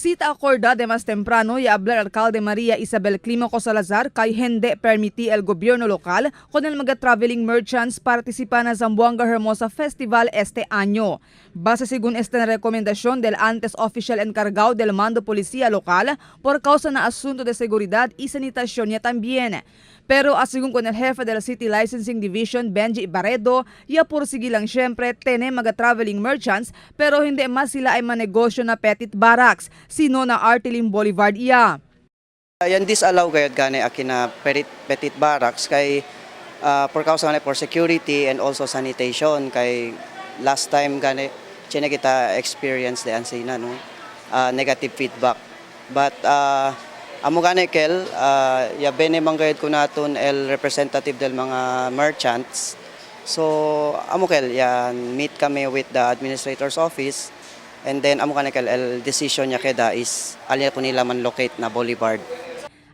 Cita acordada mas temprano y hablar Alcalde Maria Isabel Climaco Salazar kay hindi permiti el gobyerno lokal con el mga traveling merchants participar na Zamboanga Hermosa Festival este año. Base según esta rekomendasyon del antes official encargado del mando policía local por causa na asunto de seguridad y sanitación niya también. Pero asigun con el jefe del City Licensing Division, Benji Barredo, ya pursigi lang syempre tene mga traveling merchants pero hindi mas sila ay manegosyo na petit barracks, sino na Artilim Boulevard iya. Yan disallow gayud gani akin na petit barracks kay for causa gani for security and also sanitation kay last time gani chine kita experience de ansina no negative feedback. But amo gani kel ya bene manggayud ko naton el representative del mga merchants. So amo kel ya meet kami with the administrator's office and then amo gani kel el decision niya keda is alya ko nila man locate na boulevard.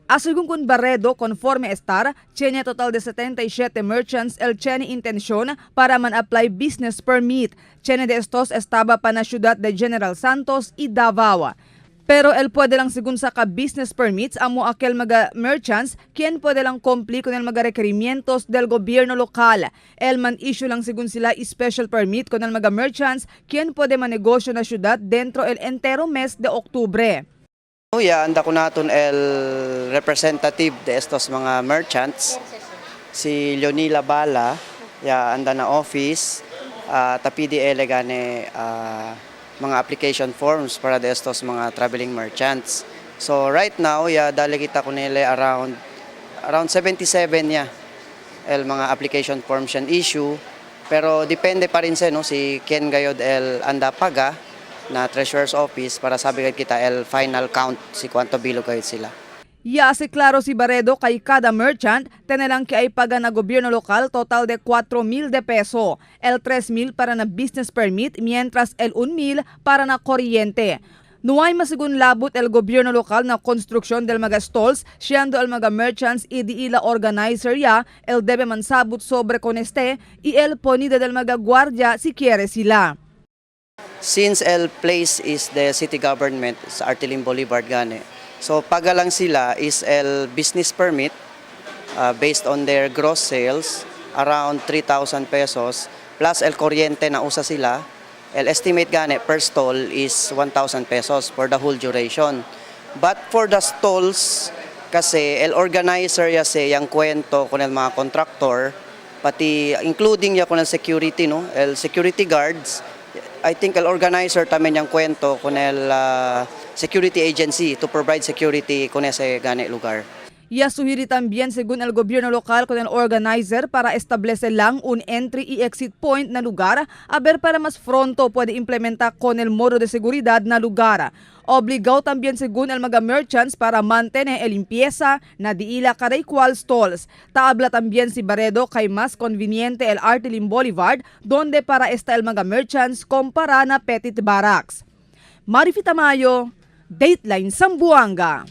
Asigun kun Barredo, conforme estar, tiene total de 77 merchants el tiene intención para man-apply business permit. Tiene de estos estaba pa na syudad de General Santos y Davao. Pero el pwede lang sigun sa ka-business permits amo aquel mga merchants quien pwede lang kumpli con el mga requerimientos del gobyerno lokal. El man issue lang sigun sila special permit con el mga merchants quien pwede manegosyo na syudad dentro el entero mes de Oktubre. Ya, anda ko naton el representative de estos mga merchants, si Leonila Bala, ya anda na office, tapidi elegane mga application forms para de estos mga traveling merchants. So right now, ya dali kita ko nila around 77 ya el mga application forms yan issue, pero depende pa rin no si Ken Gayod el anda paga na treasurer's office para sabi kita el final count si kwanto bilog kayo sila. Ya si klaro si Barredo kay kada merchant tenelang ki ay paga na gobyerno lokal total de 4,000 de peso, el 3,000 para na business permit mientras el 1,000 para na kuryente. Nuay masigun labot el gobyerno lokal na konstruksyon del mga stalls, siyando el mga merchants y di ila organizer ya, el debe man sabot sobre con este y el ponida del mga guardia si quiere sila. Since el place is the city government sa Artilim Boulevard gani, so paga lang sila is el business permit based on their gross sales around 3,000 pesos plus el kuryente na usa sila. El estimate gani per stall is 1,000 pesos for the whole duration. But for the stalls kasi el organizer ya se yang kwento con el mga contractor pati including ya con el security no, el security guards. I think el organizer también yung kwento con el security agency to provide security con ese gane lugar. Ya suhiri también según el gobierno local con el organizer para establecer lang un entry y exit point na lugar aber para mas pronto puede implementar con el modo de seguridad na lugar. Obligado también según el mga merchants para mantener el limpieza na diila karay kwal stalls. Taabla también si Barredo kay mas conveniente el Artilim Boulevard donde para esta el mga merchants kompara na petit barracks. Marifita Mayo, Dateline Zamboanga.